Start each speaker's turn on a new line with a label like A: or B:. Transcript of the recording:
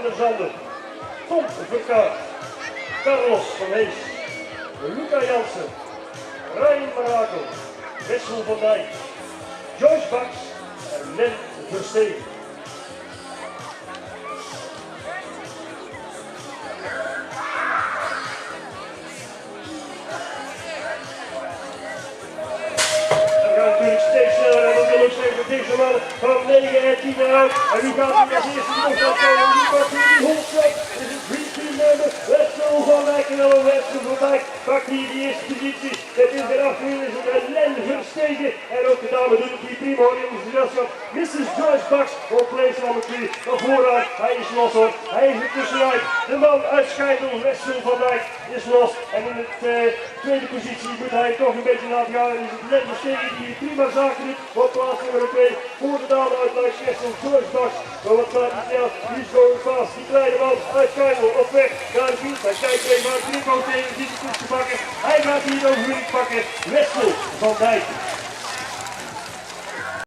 A: der Zanden, Tom Verkaart, Carlos van Hees, Luca Jansen, Ryan Marakel, Wessel van Dijk, Joyce Baks en Len Verstegen. Steeds sneller en dat wil ook zeggen deze man van 9 en 10 eruit. En nu gaat hij als eerste de lucht afkomen. Nu pakt hij die hondstop. Dit is het 3-team member. Wessel van Dijk en dan Wessel van Dijk pakt hier de eerste positie. Het is de achterin is het een Len Verstegen. En ook de dame doet het hier prima in het gezelschap. Mrs. Joyce Baks op place nummer 3. Naar vooruit. Hij is los hoor. Hij is er tussenuit. De man uit Schijndel, Wessel van Dijk, is los. En in de tweede positie moet hij toch een beetje laten gaan. En is het Len Verstegen die hier prima zaken doet. Op plaats nummer 2 voor de dame uit Leicester, Joyce Baks. Maar wat staat hij snel? Die is going fast. Die kleine man uit Schijndel op weg naar de fiets. Hij kijkt even naar het tegen, die de koets te pakken. Hij gaat hier over pakken. Wessel van Dijk.